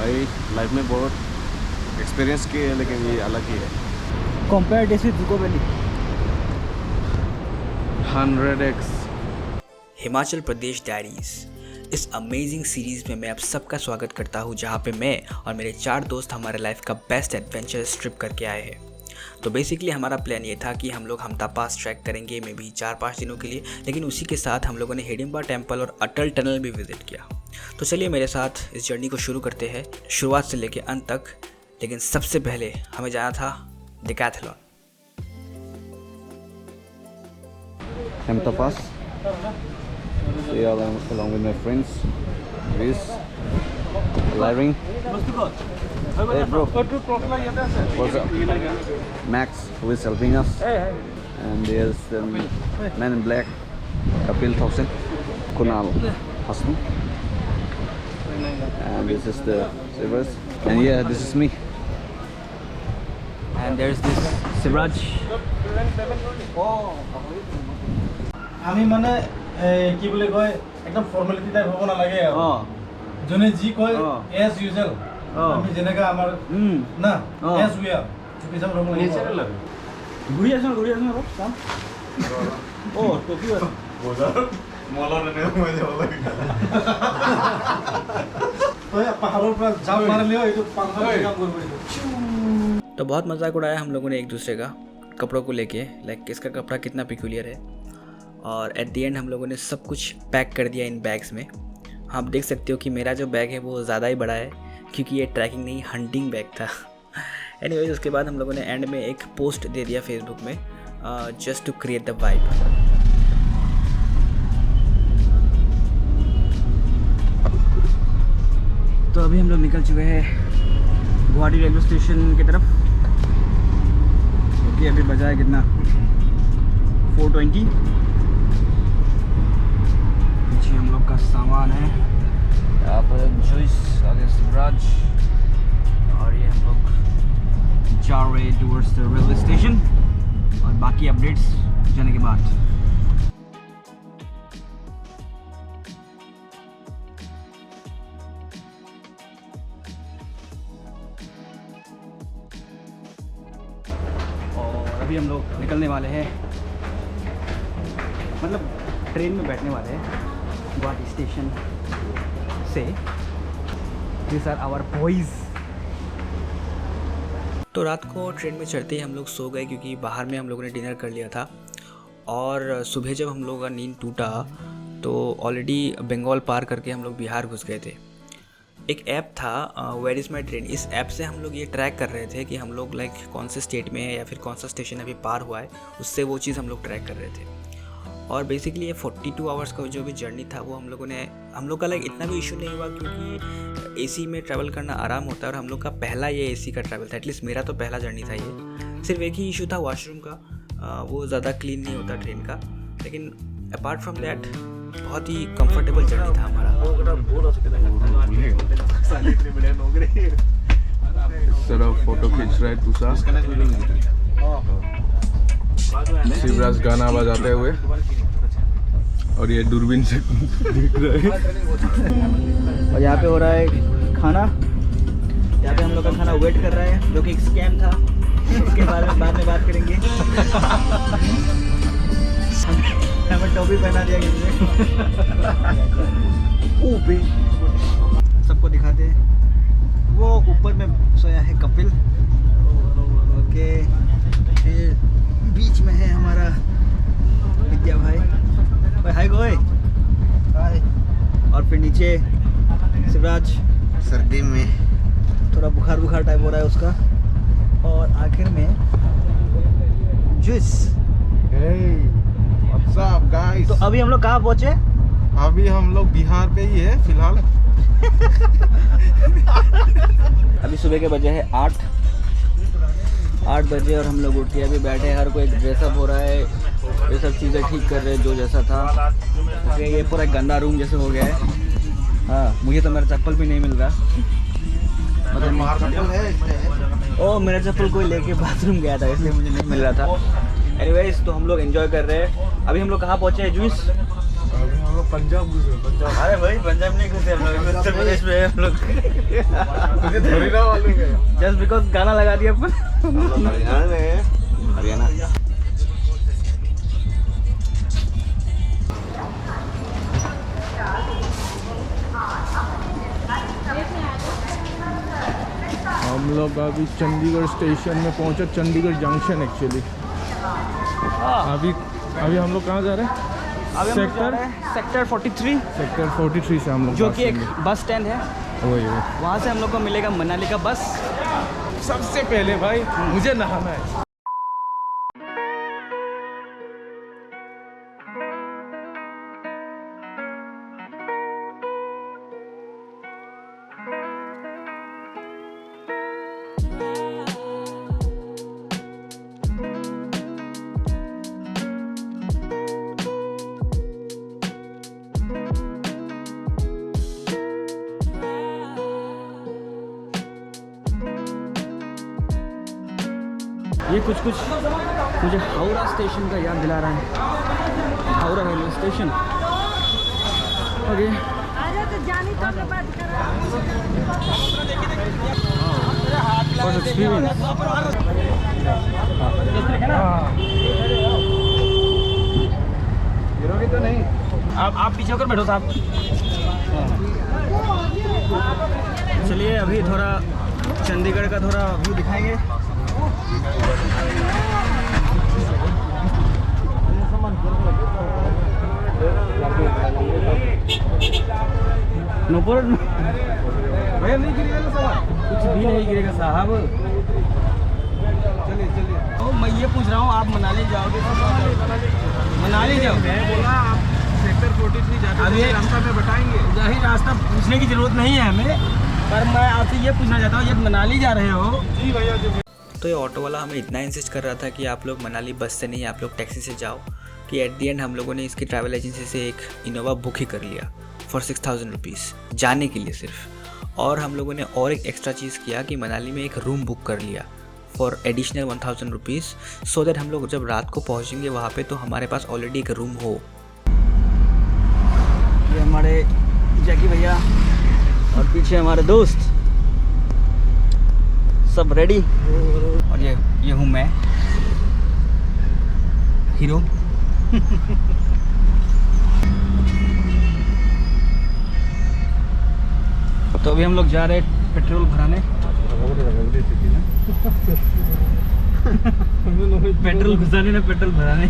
भाई लाइफ में बहुत एक्सपीरियंस किए है, लेकिन ये अलग ही है। Comparatively Dzukou valley 100x। Himachal Pradesh diaries, इस अमेजिंग सीरीज़ में मैं आप सबका स्वागत करता हूँ, जहाँ पे मैं और मेरे 4 दोस्त हमारे लाइफ का बेस्ट एडवेंचरस ट्रिप करके आए हैं। तो बेसिकली हमारा प्लान ये था कि हम लोग हमटा पास ट्रैक करेंगे, मे भी 4-5 दिनों के लिए, लेकिन उसी के साथ हम लोगों ने हिडिंबा टेम्पल और अटल टनल भी विजिट किया। तो चलिए मेरे साथ इस जर्नी को शुरू करते हैं, शुरुआत से लेकर अंत तक। लेकिन सबसे पहले हमें जाना था decathlon. Hamta Pass. So yeah, along with my friends, Chris, Lyring. Hey bro, what's up? Max, who is helping us. And there's the man in black, Kapil Thompson, Kunal Hassan. And this is the Sivas. And yeah, this is me. and there's this Siraj. আমি মানে কি বুলি কয় একদম formality type হ'ব নালাগে আৰু যোনে যি কয় এজ ইউজুৱেল আমি যেনেকা আমাৰ না এজ উই আৰ পিছাম ৰ'ব লাগে ঘূৰি আছো অলপ চাম অ টপি আছে বজাৰ মলৰ এনে হৈ যাব লাগে তই পাহাৰৰ পৰা জাম্প মাৰিলেও এইটো পাহাৰৰ কাম কৰিব পাৰিব। तो बहुत मजाक उड़ाया हम लोगों ने एक दूसरे का कपड़ों को लेके, लाइक किसका कपड़ा कितना पिक्यूलियर है। और एट दी एंड हम लोगों ने सब कुछ पैक कर दिया इन बैग्स में। आप देख सकते हो कि मेरा जो बैग है वो ज़्यादा ही बड़ा है, क्योंकि ये ट्रैकिंग नहीं हंटिंग बैग था। एनीवेज उसके बाद हम लोगों ने एंड में एक पोस्ट दे दिया फेसबुक में, just to create the vibe. तो अभी हम लोग निकल चुके हैं गुवाहाटी रेलवे स्टेशन की तरफ। ओके अभी बजा है कितना 4:20। पीछे हम लोग का सामान है, यहाँ पर जूस, आगे शिवराज, और ये हम लोग जा रहे टूवर्ड्स द रेलवे स्टेशन। और बाकी अपडेट्स जाने के बाद। अभी हम लोग निकलने वाले हैं, मतलब ट्रेन में बैठने वाले हैं गुवाहाटी स्टेशन से। This are our boys. तो रात को ट्रेन में चढ़ते ही हम लोग सो गए, क्योंकि बाहर में हम लोगों ने डिनर कर लिया था। और सुबह जब हम लोगों का नींद टूटा तो ऑलरेडी बंगाल पार करके हम लोग बिहार घुस गए थे। एक ऐप था वेयर इज़ माई ट्रेन, इस ऐप से हम लोग ये ट्रैक कर रहे थे कि हम लोग लाइक कौन से स्टेट में है या फिर कौन सा स्टेशन अभी पार हुआ है, उससे वो चीज़ हम लोग ट्रैक कर रहे थे। और बेसिकली ये 42 आवर्स का जो भी जर्नी था वो हम लोग का लाइक इतना भी इशू नहीं हुआ, क्योंकि एसी में ट्रैवल करना आराम होता है। और हम लोग का पहला ये एसी का ट्रैवल था, एटलीस्ट मेरा तो पहला जर्नी था ये। सिर्फ एक ही इशू था वॉशरूम का, वो ज़्यादा क्लीन नहीं होता ट्रेन का, लेकिन अपार्ट फ्रॉम दैट बहुत ही कंफर्टेबल जर्नी था हमारा। फोटो खींच रहा है तुषार, शिवराज गाना बजाते हुए, और ये दूरबीन से देख रहा है। और यहाँ पे हो रहा है खाना, यहाँ पे हम लोग का खाना वेट कर रहा है, जो कि एक स्कैम था, इसके बारे में बाद में बात करेंगे। हमें टोपी पहना दिया किसी ने। सबको दिखाते हैं, वो ऊपर में सोया है कपिल। ओके, फिर बीच में है हमारा विद्या भाई, हाय गोय हाय। और फिर नीचे शिवराज, सर्दी में थोड़ा बुखार टाइप हो रहा है उसका। और आखिर में जूस। What's up guys? तो अभी हम लोग कहाँ पहुँचे? अभी हम लोग बिहार पे ही है फिलहाल। अभी सुबह के बजे है 8 बजे, और हम लोग उठ के अभी बैठे हैं। हर कोई ड्रेसअप हो रहा है, ये सब चीज़ें ठीक कर रहे हैं जो जैसा था। ओके, ये पूरा गंदा रूम जैसे हो गया है। हाँ, मुझे तो मेरा चप्पल भी नहीं मिल रहा, मतलब ओ मेरा चप्पल कोई लेके बाथरूम गया था, इसलिए मुझे नहीं मिल रहा था। एनीवेज, तो हम लोग एंजॉय कर रहे हैं। अभी हम लोग कहाँ पहुँचे हैं जूस? अभी हम लोग पंजाब घुसे पंजाब। अरे भाई पंजाब नहीं घुसे हम लोग, उत्तर प्रदेश में हम लोग। मुझे थोड़ी ना मालूम है। जस्ट बिकॉज गाना लगा दिया अपन। हरियाणा में है, हरियाणा। हम लोग अभी चंडीगढ़ स्टेशन में पहुंचे, चंडीगढ़ जंक्शन एक्चुअली। अभी अभी हम लोग कहाँ जा रहे हैं? सेक्टर 43 सेक्टर 43 से हम लोग जो कि एक बस स्टैंड है, वही वहाँ से हम लोग को मिलेगा मनाली का बस। सबसे पहले भाई मुझे नहाना है। ये कुछ मुझे हावड़ा स्टेशन का याद दिला रहा है, Howrah railway station. Okay for experience. तो नहीं, आप पीछे होकर बैठो साहब। चलिए अभी थोड़ा चंडीगढ़ का थोड़ा व्यू दिखाएंगे। नोपुर भैया नहीं गिरेगा ना सामान, कुछ भी नहीं गिरेगा साहब। चलिए। तो मैं ये पूछ रहा हूँ, आप मनाली जाओगे? मनाली जाओ? मैं बोला आप सेक्टर 43 जाते अभी हैं, रास्ता में बताएंगे। यही रास्ता पूछने की ज़रूरत नहीं है हमें, पर मैं आपसे ये पूछना चाहता हूँ, जब मनाली जा रहे हो। जी भैया जी। तो ये ऑटो वाला हमें इतना इंसिस्ट कर रहा था कि आप लोग मनाली बस से नहीं, आप लोग टैक्सी से जाओ, कि एट दी एंड हम लोगों ने इसकी ट्रैवल एजेंसी से एक इनोवा बुक ही कर लिया फॉर 6000 रुपीज़ जाने के लिए सिर्फ। और हम लोगों ने और एक एक्स्ट्रा चीज़ किया कि मनाली में एक रूम बुक कर लिया for additional 1000 rupees, so that हम लोग जब रात को पहुँचेंगे वहाँ पे तो हमारे पास ऑलरेडी एक रूम हो। ये हमारे जैकी भैया और पीछे हमारे दोस्त सब रेडी। और ये हूँ मैं, हीरो। तो अभी हम लोग जा रहे हैं पेट्रोल भराने। पेट्रोल घुसाने ना पेट्रोल भराने।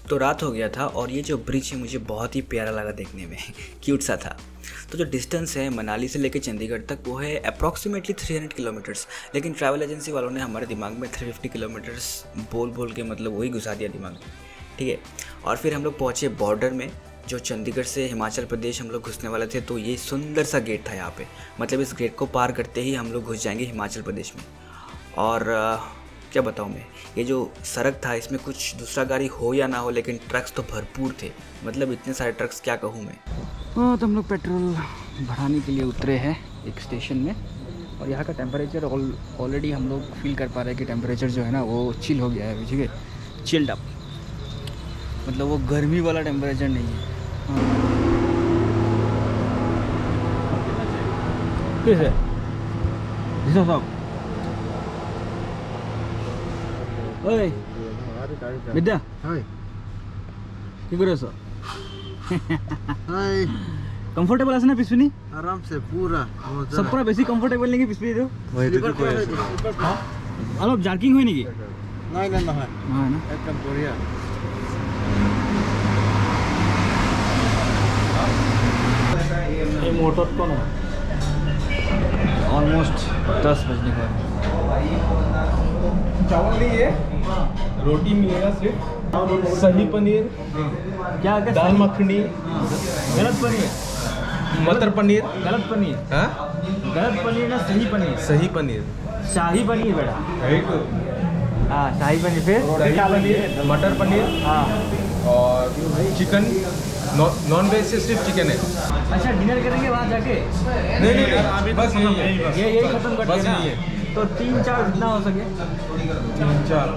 तो रात हो गया था और ये जो ब्रिज है मुझे बहुत ही प्यारा लगा देखने में, क्यूट सा था। तो जो डिस्टेंस है मनाली से लेकर चंडीगढ़ तक वो है अप्रॉक्सीमेटली 300 किलोमीटर्स, लेकिन ट्रैवल एजेंसी वालों ने हमारे दिमाग में 350 किलोमीटर्स बोल के मतलब वही घुसा दिया दिमाग में, ठीक है। और फिर हम लोग पहुँचे बॉर्डर में, जो चंडीगढ़ से हिमाचल प्रदेश हम लोग घुसने वाले थे। तो ये सुंदर सा गेट था यहाँ पे, मतलब इस गेट को पार करते ही हम लोग घुस जाएंगे हिमाचल प्रदेश में। और क्या बताऊँ मैं, ये जो सड़क था इसमें कुछ दूसरा गाड़ी हो या ना हो, लेकिन ट्रक्स तो भरपूर थे, मतलब इतने सारे ट्रक्स क्या कहूँ मैं। तो हम लोग पेट्रोल भराने के लिए उतरे हैं एक स्टेशन में, और यहाँ का टेम्परेचर ऑलरेडी हम लोग फील कर पा रहे हैं कि टेम्परेचर जो है ना वो चिल हो गया है, ठीक है, चिल्ड अप, मतलब वो गर्मी वाला टेम्परेचर नहीं है। कैसे साहब? ओए विद्या কি করে আছো? हाय कंफर्टेबल আছে না পিছনি? आराम से पूरा सब पूरा बेसी कंफर्टेबल नहीं है पिछली तो वही तो कोई অলপ জার্কিং হয় নেকি? নাই নাই নহয় নহয় না? একদম বঢ়িয়া এই মোটত কোন ऑलमोस्ट 10 बजने का है। चावल नहीं है, रोटी मिलेगा सिर्फ, सही पनीर, क्या क्या दाल मखनी, गलत पनीर, मटर पनीर, गलत पनीर, हाँ गलत पनीर ना सही पनीर, सही पनीर, शाही पनीर बेटा। हाँ शाही पनीर, फिर दही पनीर, मटर पनीर हाँ। और चिकन। नॉन वेज से सिर्फ चिकन है। अच्छा डिनर करेंगे वहाँ जाके? नहीं नहीं नहीं, बस यही है, यही खत्म कर बस देना। यही है। तो 3-4 जितना हो सके। 3-4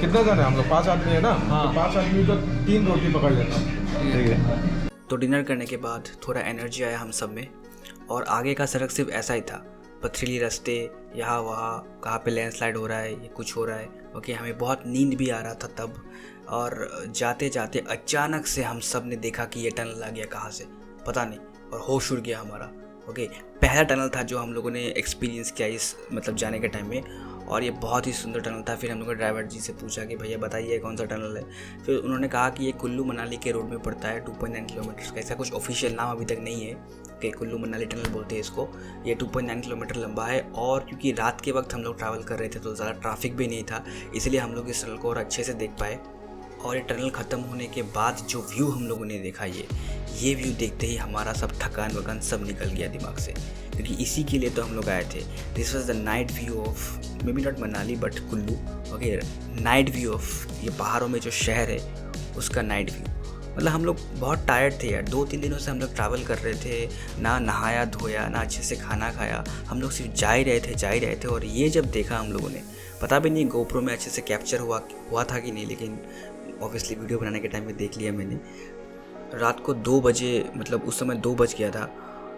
कितना जाना है हम लोग? 5 आदमी है ना, हाँ। तो 5 आदमी को 3 रोटी पकड़ लेना। ठीक है। तो डिनर करने के बाद थोड़ा एनर्जी आया हम सब में, और आगे का सड़क सिर्फ ऐसा ही था, पथरीली रास्ते, यहाँ वहाँ कहाँ पे लैंडस्लाइड हो रहा है, ये कुछ हो रहा है। ओके, हमें बहुत नींद भी आ रहा था तब, और जाते जाते अचानक से हम सब ने देखा कि ये टनल आ गया कहाँ से पता नहीं, और होश उड़ गया हमारा। ओके, पहला टनल था जो हम लोगों ने एक्सपीरियंस किया इस मतलब जाने के टाइम में, और ये बहुत ही सुंदर टनल था। फिर हम लोगों ने ड्राइवर जी से पूछा कि भैया बताइए कौन सा टनल है। फिर उन्होंने कहा कि ये कुल्लू मनाली के रोड में पड़ता है, 2.9 किलोमीटर का। इसका कुछ ऑफिशियल नाम अभी तक नहीं है कि कुल्लू मनाली टनल बोलते हैं इसको। ये 2.9 किलोमीटर लंबा है, और क्योंकि रात के वक्त हम लोग ट्रैवल कर रहे थे तो ज़्यादा ट्रैफिक भी नहीं था, इसलिए हम लोग इस टनल को और अच्छे से देख पाए। और ये टनल ख़त्म होने के बाद जो व्यू हम लोगों ने देखा, ये व्यू देखते ही हमारा सब थकान वकान सब निकल गया दिमाग से, क्योंकि इसी के लिए तो हम लोग आए थे। This was the night view of may be not Manali but Kullu. Okay, night view of ये पहाड़ों में जो शहर है उसका नाइट व्यू। मतलब हम लोग बहुत टायर्ड थे यार, 2-3 दिनों से हम लोग ट्रैवल कर रहे थे, ना नहाया धोया, ना अच्छे से खाना खाया, हम लोग सिर्फ जा ही रहे थे। और ये जब देखा हम लोगों ने, पता भी नहीं गोप्रो में अच्छे से कैप्चर हुआ था कि नहीं, लेकिन ऑब्वियसली वीडियो बनाने के टाइम में देख लिया मैंने। रात को 2 बजे, मतलब उस समय 2 बज गया था,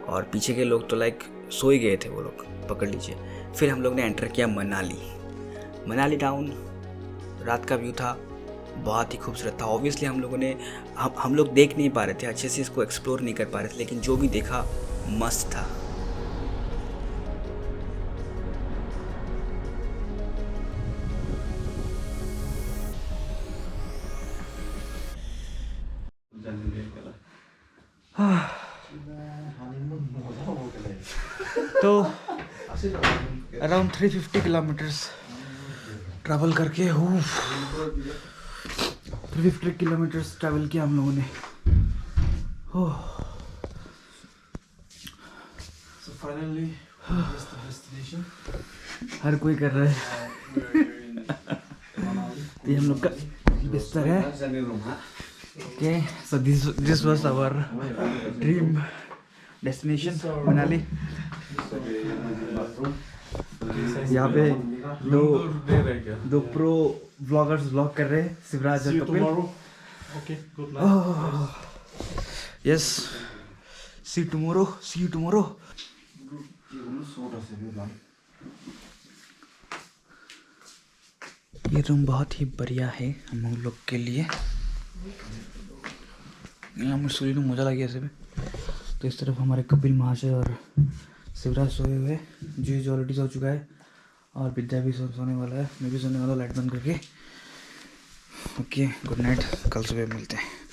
और पीछे के लोग तो लाइक सो ही गए थे, वो लोग पकड़ लीजिए। फिर हम लोग ने एंटर किया मनाली टाउन। रात का व्यू था, बहुत ही खूबसूरत था। ऑब्वियसली हम लोगों ने हम लोग देख नहीं पा रहे थे अच्छे से, इसको एक्सप्लोर नहीं कर पा रहे थे, लेकिन जो भी देखा मस्त था। तो अराउंड 350 किलोमीटर्स ट्रैवल करके 350 किलोमीटर्स ट्रैवल किया हम लोगों ने। So finally reached the destination. हर कोई कर रहा है। ये हम लोग का बिस्तर है। Okay, so this was our dream destination Manali. यहाँ पे दो प्रो व्लॉगर्स व्लॉग कर रहे हैं, शिवराज और Kapil. Okay, good night. Yes, see tomorrow. ये रूम बहुत ही बढ़िया है हम लोग के लिए। यहाँ सोने में मज़ा लगे ऐसे में। तो इस तरफ हमारे कपिल महाशय और शिवराज सोए हुए, जो ऑलरेडी सो चुका है, और विद्या भी सोने वाला है। मैं भी सोने वाला, लाइट बंद करके। ओके, गुड नाइट, कल सुबह मिलते हैं।